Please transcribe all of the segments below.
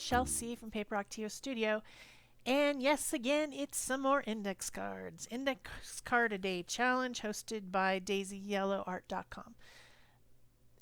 it's Shel from Paper Rock TO Studio. And yes, again, it's some more index cards. Index Card a Day Challenge hosted by DaisyYellowArt.com.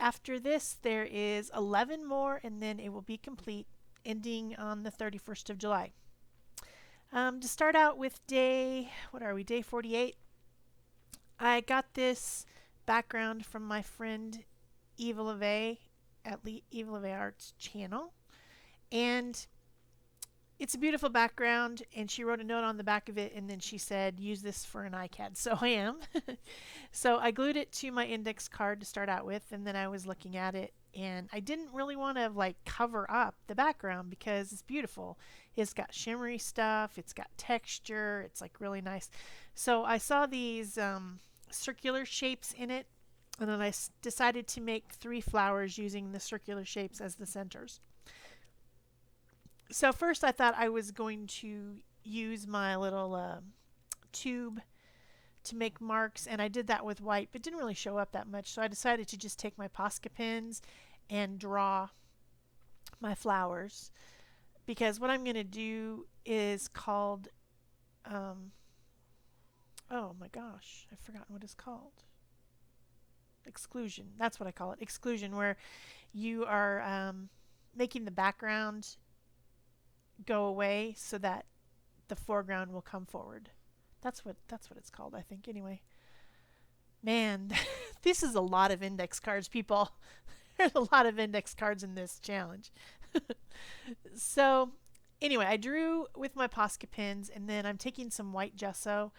After this, there is 11 more, and then it will be complete, ending on the 31st of July. To start out with day 48, I got this background from my friend Eva LeVay at Eva LeVay Art's channel. And it's a beautiful background, and she wrote a note on the back of it, and then she said, use this for an iCAD. So I am. So I glued it to my index card to start out with, and then I was looking at it, and I didn't really want to like cover up the background because it's beautiful. It's got shimmery stuff, it's got texture, it's like really nice. So I saw these circular shapes in it, and then I decided to make 3 flowers using the circular shapes as the centers. So first I thought I was going to use my little tube to make marks, and I did that with white, but didn't really show up that much. So I decided to just take my Posca pens and draw my flowers, because what I'm going to do is called, oh my gosh, I've forgotten what it's called. Exclusion. That's what I call it. Exclusion, where you are making the background go away so that the foreground will come forward. That's what it's called, I think. Anyway, man, this is a lot of index cards, people. There's a lot of index cards in this challenge. So anyway, I drew with my Posca pens, and then I'm taking some white gesso,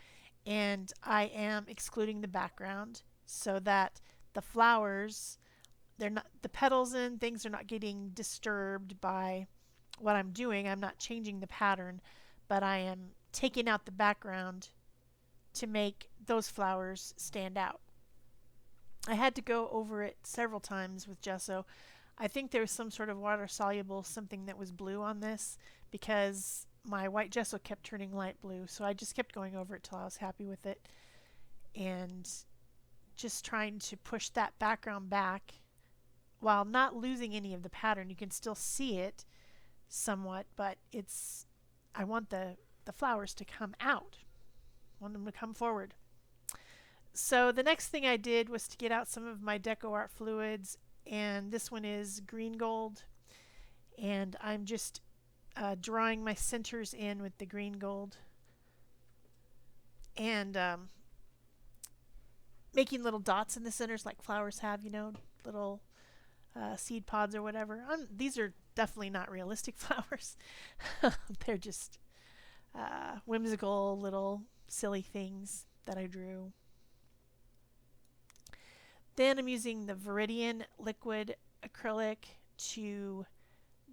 and I am excluding the background so that the flowers, the petals and things are not getting disturbed by what I'm doing. I'm not changing the pattern, but I am taking out the background to make those flowers stand out. I had to go over it several times with gesso. I think there was some sort of water soluble something that was blue on this, because my white gesso kept turning light blue, so I just kept going over it till I was happy with it, and just trying to push that background back while not losing any of the pattern. You can still see it somewhat, but I want the flowers to come out. I want them to come forward. So the next thing I did was to get out some of my Deco Art fluids, and this one is green gold, and I'm just drawing my centers in with the green gold, and making little dots in the centers like flowers have, you know, little seed pods or whatever. These are definitely not realistic flowers. They're just whimsical little silly things that I drew. Then I'm using the Viridian liquid acrylic to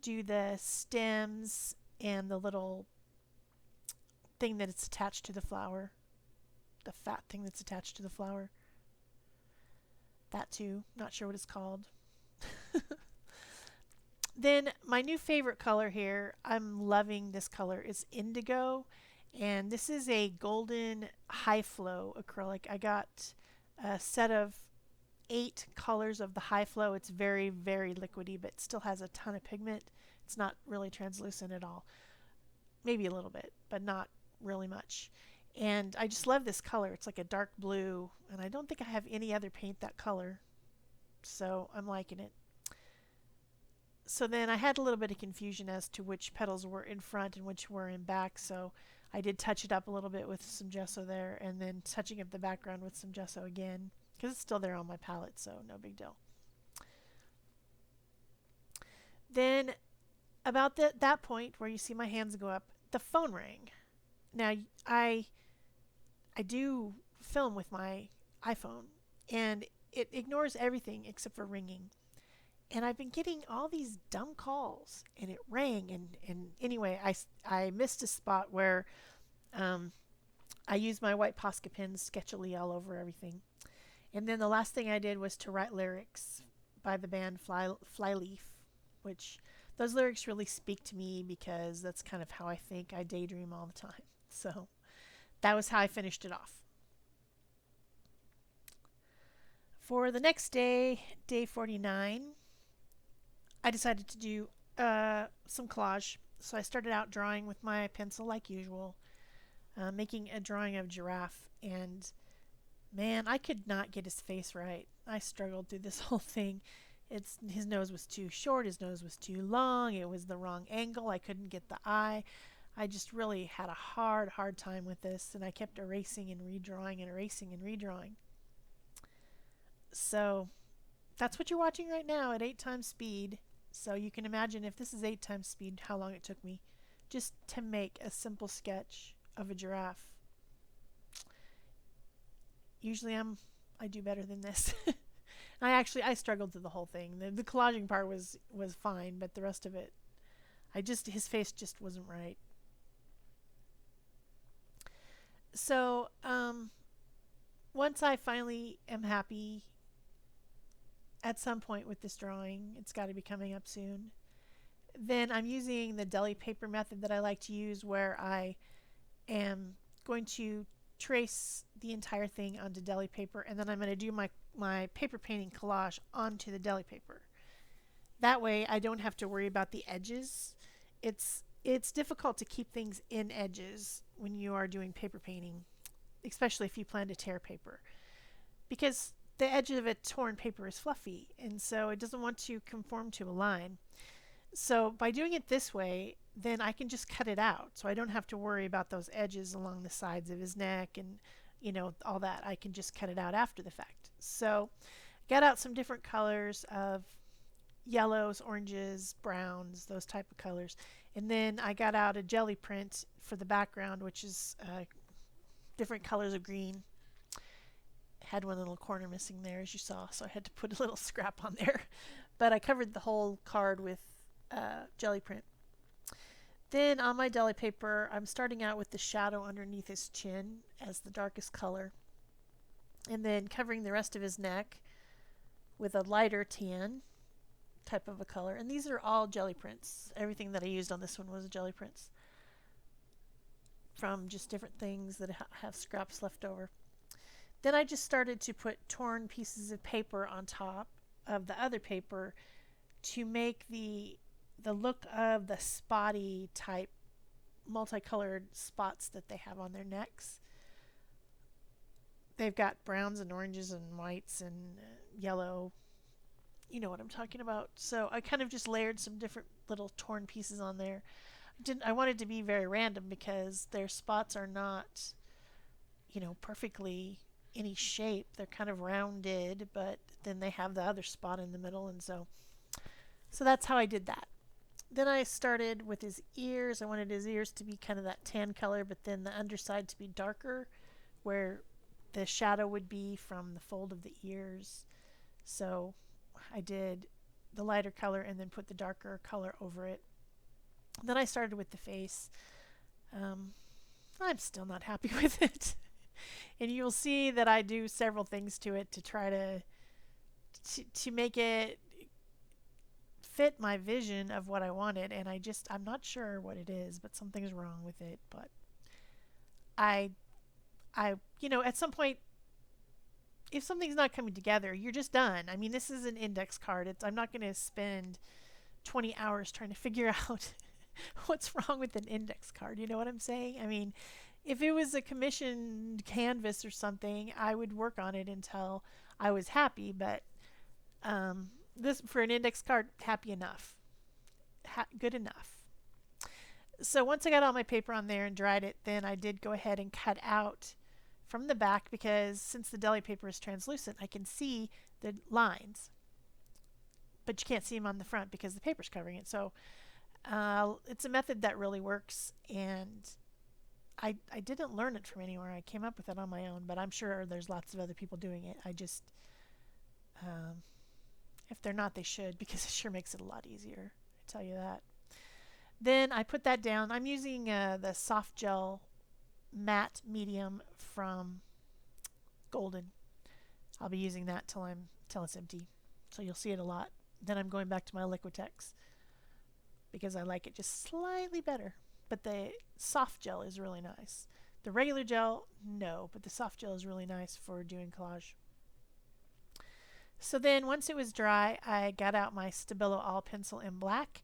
do the stems and the little thing that it's attached to the flower, the fat thing that's attached to the flower. That too, not sure what it's called. Then my new favorite color here, I'm loving this color, is indigo, and this is a golden high flow acrylic. I got a set of 8 colors of the high flow. It's very, very liquidy, but still has a ton of pigment. It's not really translucent at all. Maybe a little bit, but not really much. And I just love this color. It's like a dark blue, and I don't think I have any other paint that color, so I'm liking it. So then I had a little bit of confusion as to which petals were in front and which were in back, so I did touch it up a little bit with some gesso there, and then touching up the background with some gesso again, because it's still there on my palette, so no big deal. Then about that point where you see my hands go up, the phone rang. Now I do film with my iPhone, and it ignores everything except for ringing. And I've been getting all these dumb calls, and it rang, and anyway, I missed a spot where I used my white Posca pens sketchily all over everything. And then the last thing I did was to write lyrics by the band Flyleaf, which those lyrics really speak to me because that's kind of how I think. I daydream all the time. So that was how I finished it off. For the next day, day 49, I decided to do some collage. So I started out drawing with my pencil like usual, making a drawing of giraffe, and man, I could not get his face right. I struggled through this whole thing. His nose was too short, his nose was too long, it was the wrong angle, I couldn't get the eye. I just really had a hard time with this, and I kept erasing and redrawing and erasing and redrawing. So that's what you're watching right now at 8 times speed. So you can imagine if this is 8 times speed, how long it took me just to make a simple sketch of a giraffe. Usually I do better than this. I struggled through the whole thing. The collaging part was fine, but the rest of it, his face just wasn't right. So once I finally am happy at some point with this drawing, it's got to be coming up soon, then I'm using the deli paper method that I like to use, where I am going to trace the entire thing onto deli paper, and then I'm going to do my paper painting collage onto the deli paper. That way I don't have to worry about the edges. It's difficult to keep things in edges when you are doing paper painting, especially if you plan to tear paper, because the edge of a torn paper is fluffy, and so it doesn't want to conform to a line. So by doing it this way, then I can just cut it out, so I don't have to worry about those edges along the sides of his neck and all that. I can just cut it out after the fact. So got out some different colors of yellows, oranges, browns, those type of colors, and then I got out a jelly print for the background, which is different colors of green. Had one little corner missing there, as you saw, so I had to put a little scrap on there, but I covered the whole card with jelly print. Then on my deli paper, I'm starting out with the shadow underneath his chin as the darkest color, and then covering the rest of his neck with a lighter tan type of a color. And these are all jelly prints. Everything that I used on this one was jelly prints from just different things that have scraps left over. Then I just started to put torn pieces of paper on top of the other paper to make the look of the spotty type multicolored spots that they have on their necks. They've got browns and oranges and whites and yellow. You know what I'm talking about. So I kind of just layered some different little torn pieces on there. I wanted to be very random because their spots are not, perfectly any shape. They're kind of rounded, but then they have the other spot in the middle, and so that's how I did that. Then I started with his ears. I wanted his ears to be kind of that tan color, but then the underside to be darker, where the shadow would be from the fold of the ears. So I did the lighter color and then put the darker color over it. Then I started with the face. I'm still not happy with it. And you'll see that I do several things to it to try to make it fit my vision of what I wanted, and I'm not sure what it is, but something's wrong with it. But I at some point, if something's not coming together, you're just done. I mean, this is an index card. I'm not going to spend 20 hours trying to figure out what's wrong with an index card. You know what I'm saying? I mean, if it was a commissioned canvas or something, I would work on it until I was happy, but this, for an index card, happy enough. Good enough. So once I got all my paper on there and dried it, then I did go ahead and cut out from the back, because since the deli paper is translucent, I can see the lines, but you can't see them on the front because the paper's covering it. So it's a method that really works, and I didn't learn it from anywhere. I came up with it on my own, but I'm sure there's lots of other people doing it. I just if they're not, they should, because it sure makes it a lot easier. I tell you that. Then I put that down. I'm using the soft gel matte medium from Golden. I'll be using that till it's empty, so you'll see it a lot. Then I'm going back to my Liquitex because I like it just slightly better. But the soft gel is really nice. The regular gel, no, but the soft gel is really nice for doing collage. So then once it was dry, I got out my Stabilo All pencil in black,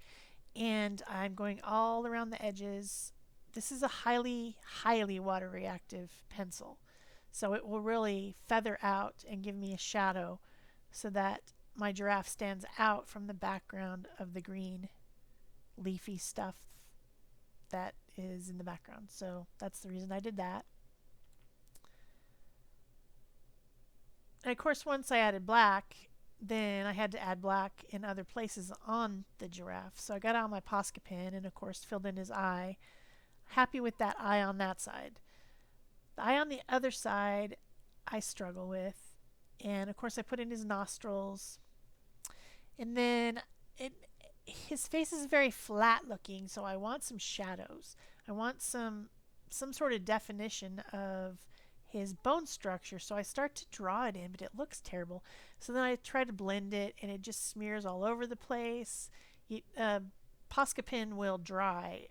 And I'm going all around the edges. This is a highly, highly water reactive pencil. So it will really feather out and give me a shadow so that my giraffe stands out from the background of the green leafy stuff that is in the background. So that's the reason I did that. And of course, once I added black, then I had to add black in other places on the giraffe. So I got out my Posca pen and, of course, filled in his eye. Happy with that eye on that side. The eye on the other side, I struggle with. And, of course, I put in his nostrils. And then it, his face is very flat looking, so I want some shadows. I want some sort of definition of his bone structure. So I start to draw it in, but it looks terrible. So then I try to blend it, and it just smears all over the place. Posca pen will dry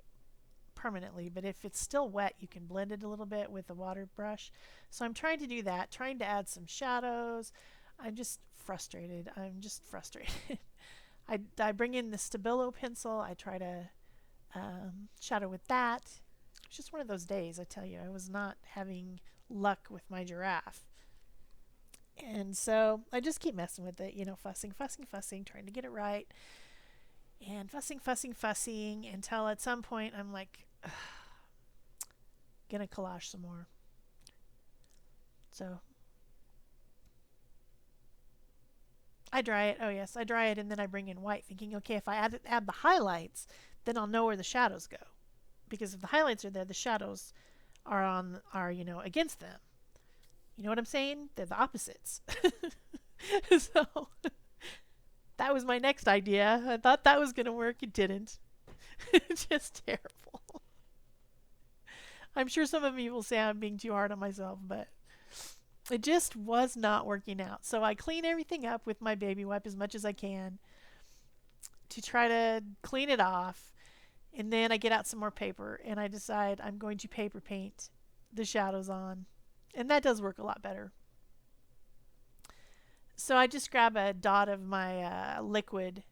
permanently, but if it's still wet, you can blend it a little bit with a water brush. So I'm trying to do that, trying to add some shadows. I'm just frustrated. I bring in the Stabilo pencil. I try to shadow with that. It's just one of those days, I tell you. I was not having luck with my giraffe. And so I just keep messing with it, fussing, trying to get it right. And fussing until at some point I'm like, gonna collage some more. So I dry it. Oh yes, I dry it and then I bring in white, thinking, okay, if I add the highlights, then I'll know where the shadows go. Because if the highlights are there, the shadows are against them. You know what I'm saying? They're the opposites. So that was my next idea. I thought that was gonna work. It didn't. It's just terrible. I'm sure some of you will say I'm being too hard on myself, but it just was not working out. So I clean everything up with my baby wipe as much as I can to try to clean it off. And then I get out some more paper and I decide I'm going to paper paint the shadows on. And that does work a lot better. So I just grab a dot of my liquid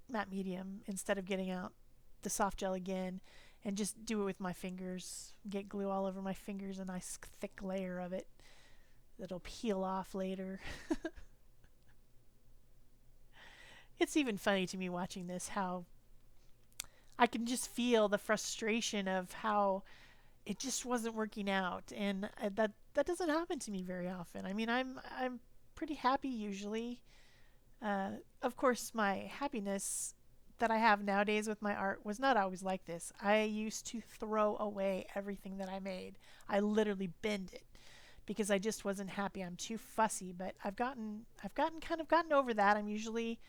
matte medium instead of getting out the soft gel again and just do it with my fingers. Get glue all over my fingers, a nice thick layer of it that'll peel off later. It's even funny to me watching this how I can just feel the frustration of how it just wasn't working out, and that doesn't happen to me very often. I mean, I'm pretty happy usually. Of course, my happiness that I have nowadays with my art was not always like this. I used to throw away everything that I made. I literally binned it because I just wasn't happy. I'm too fussy, but I've gotten over that. I'm usually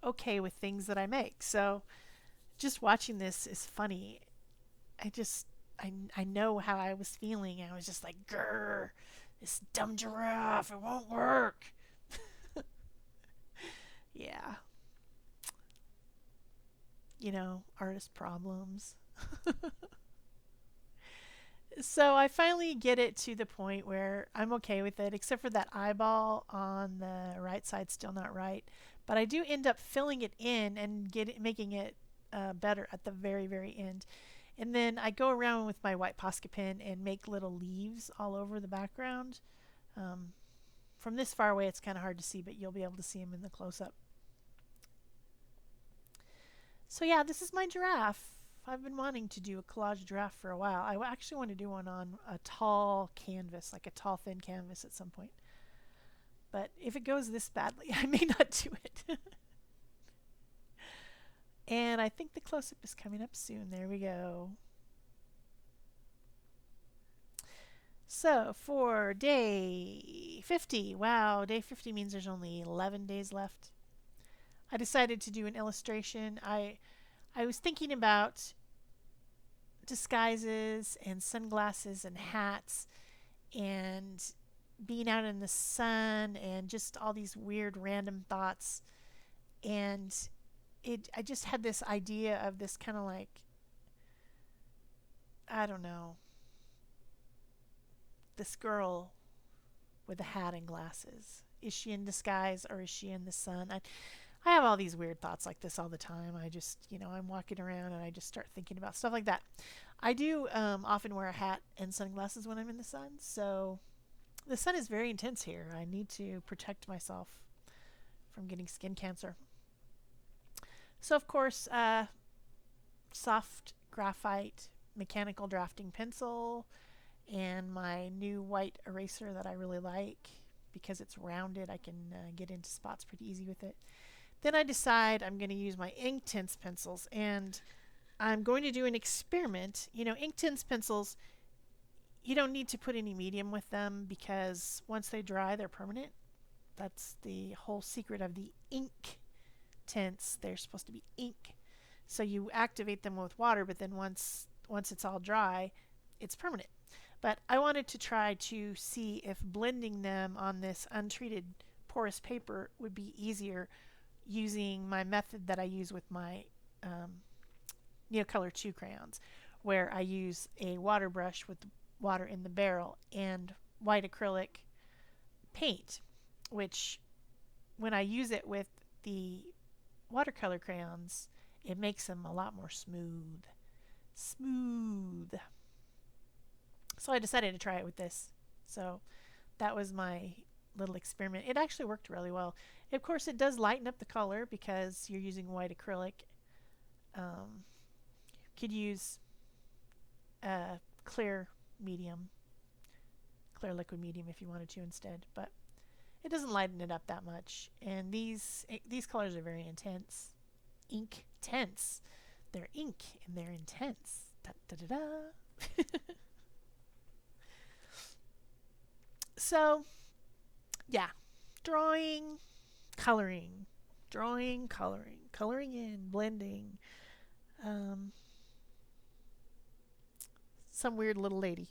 okay with things that I make. So just watching this is funny. I know how I was feeling. I was just like, grr, this dumb giraffe, it won't work. Yeah. Artist problems. So I finally get it to the point where I'm okay with it, except for that eyeball on the right side, still not right. But I do end up filling it in and making it better at the very, very end. And then I go around with my white Posca pen and make little leaves all over the background. From this far away, it's kind of hard to see, but you'll be able to see them in the close-up. So yeah, this is my giraffe. I've been wanting to do a collage giraffe for a while. I actually want to do one on a tall canvas, like a tall, thin canvas at some point. But if it goes this badly, I may not do it. And I think the close-up is coming up soon. There we go. So for day 50, wow, day 50 means there's only 11 days left. I decided to do an illustration. I was thinking about disguises and sunglasses and hats and being out in the sun and just all these weird random thoughts. And I just had this idea of this kind of like, I don't know, this girl with a hat and glasses. Is she in disguise or is she in the sun? I have all these weird thoughts like this all the time. I just, I'm walking around and I just start thinking about stuff like that. I do often wear a hat and sunglasses when I'm in the sun, so the sun is very intense here. I need to protect myself from getting skin cancer. So, of course, soft graphite mechanical drafting pencil and my new white eraser that I really like because it's rounded. I can get into spots pretty easy with it. Then I decide I'm going to use my Inktense pencils, and I'm going to do an experiment. Inktense pencils, you don't need to put any medium with them because once they dry, they're permanent. That's the whole secret of the Inktense. They're supposed to be ink. So you activate them with water, but then once it's all dry, it's permanent. But I wanted to try to see if blending them on this untreated porous paper would be easier using my method that I use with my Neocolor 2 crayons, where I use a water brush with water in the barrel and white acrylic paint, which when I use it with the watercolor crayons, it makes them a lot more smooth. Smooth. So I decided to try it with this. So that was my little experiment. It actually worked really well. Of course, it does lighten up the color because you're using white acrylic. You could use a clear medium, clear liquid medium if you wanted to instead, but it doesn't lighten it up that much. And these colors are very intense. Inktense. They're ink and they're intense. Da, da, da, da. So, yeah, drawing, coloring, drawing, coloring in, blending. Some weird little lady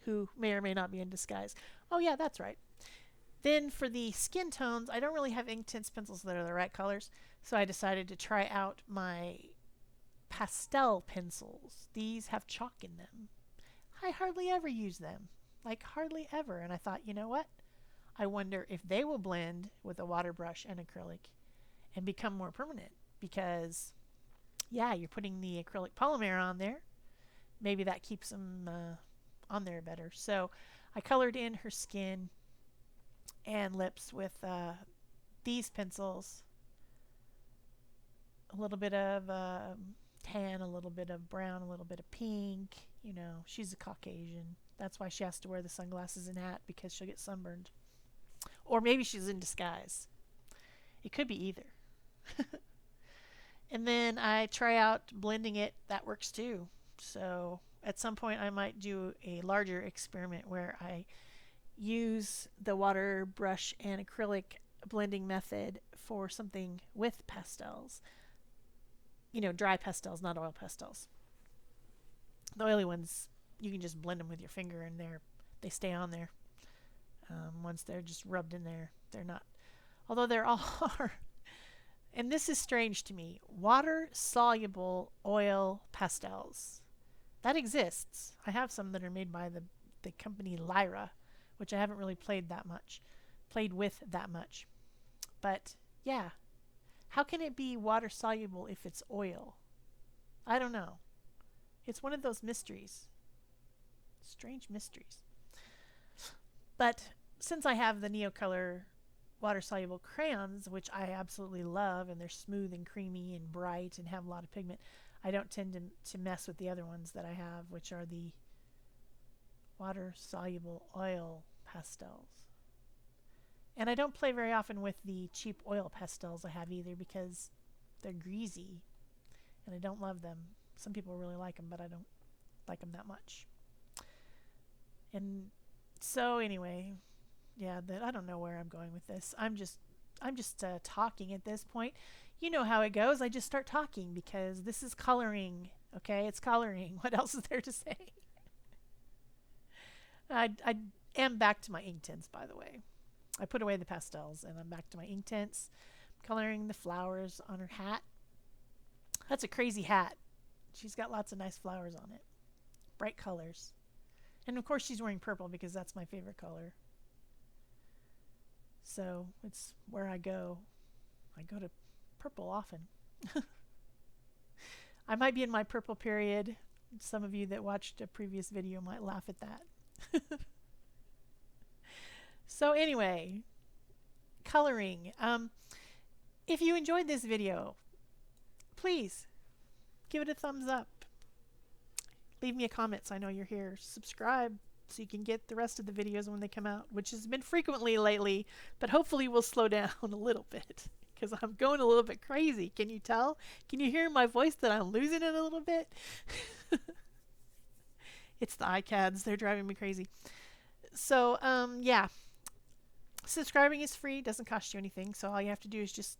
who may or may not be in disguise. Oh yeah, that's right. Then for the skin tones, I don't really have Inktense pencils that are the right colors, so I decided to try out my pastel pencils. These have chalk in them. I hardly ever use them. Like hardly ever. And I thought, you know what? I wonder if they will blend with a water brush and acrylic and become more permanent because, yeah, you're putting the acrylic polymer on there. Maybe that keeps them on there better. So I colored in her skin and lips with these pencils. A little bit of tan, a little bit of brown, a little bit of pink. She's a Caucasian. That's why she has to wear the sunglasses and hat, because she'll get sunburned. Or maybe she's in disguise. It could be either. And then I try out blending it. That works too. So at some point I might do a larger experiment where I use the water brush and acrylic blending method for something with pastels. Dry pastels, not oil pastels. The oily ones, you can just blend them with your finger and they stay on there. Once they're just rubbed in there, they're not. Although there are, and this is strange to me, water-soluble oil pastels. That exists. I have some that are made by the company Lyra, which I haven't really played with that much. But yeah, how can it be water-soluble if it's oil? I don't know. It's one of those mysteries. Strange mysteries. But since I have the Neocolor water-soluble crayons, which I absolutely love, and they're smooth and creamy and bright and have a lot of pigment, I don't tend to mess with the other ones that I have, which are the water-soluble oil pastels. And I don't play very often with the cheap oil pastels I have either because they're greasy and I don't love them. Some people really like them, but I don't like them that much. And so anyway, yeah, I don't know where I'm going with this. I'm just talking at this point. You know how it goes. I just start talking because this is coloring. Okay, it's coloring. What else is there to say? I am back to my Inktense, by the way. I put away the pastels and I'm back to my Inktense, coloring the flowers on her hat. That's a crazy hat. She's got lots of nice flowers on it. Bright colors. And of course she's wearing purple because that's my favorite color. So it's where I go. I go to purple often. I might be in my purple period. Some of you that watched a previous video might laugh at that. So anyway, coloring. If you enjoyed this video, please give it a thumbs up. Leave me a comment so I know you're here. Subscribe so you can get the rest of the videos when they come out, which has been frequently lately, but hopefully we'll slow down a little bit because I'm going a little bit crazy. Can you tell? Can you hear in my voice that I'm losing it a little bit? It's the iCads. They're driving me crazy. So, yeah. Subscribing is free. Doesn't cost you anything. So all you have to do is just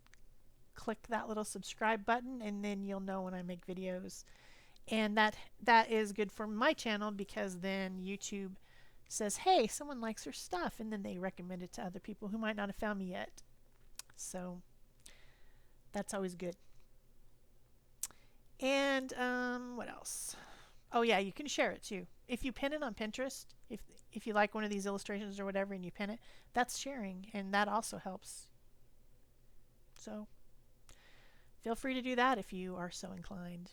click that little subscribe button and then you'll know when I make videos. And that is good for my channel because then YouTube says, hey, someone likes her stuff, and then they recommend it to other people who might not have found me yet. So that's always good. And what else? Oh yeah, you can share it too. If you pin it on Pinterest, if you like one of these illustrations or whatever and you pin it, that's sharing, and that also helps. So feel free to do that if you are so inclined.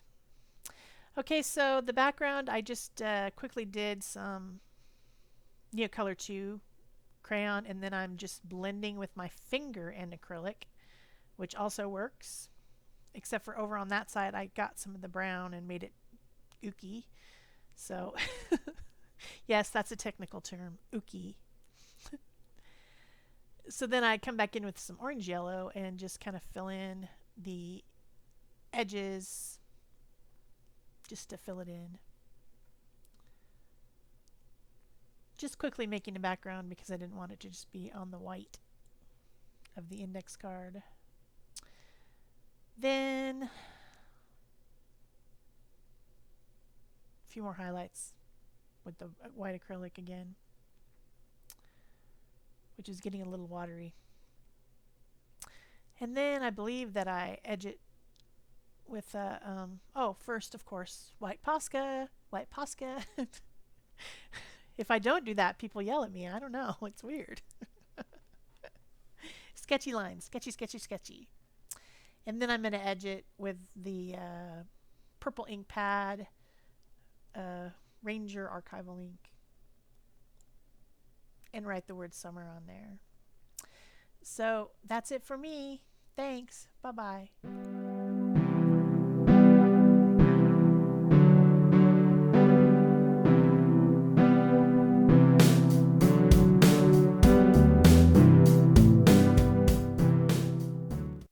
Okay, so the background, I just quickly did some Neocolor 2 crayon, and then I'm just blending with my finger and acrylic, which also works. Except for over on that side, I got some of the brown and made it ooky. So, yes, that's a technical term, ooky. So then I come back in with some orange yellow and just kind of fill in the edges just to fill it in. Just quickly making a background because I didn't want it to just be on the white of the index card. Then a few more highlights with the white acrylic again, which is getting a little watery. And then I believe that I edge it with first of course white Posca. If I don't do that, people yell at me. I don't know. It's weird. Sketchy lines. Sketchy. And then I'm going to edge it with the purple ink pad, Ranger archival ink, and write the word summer on there. So that's it for me. Thanks. Bye-bye.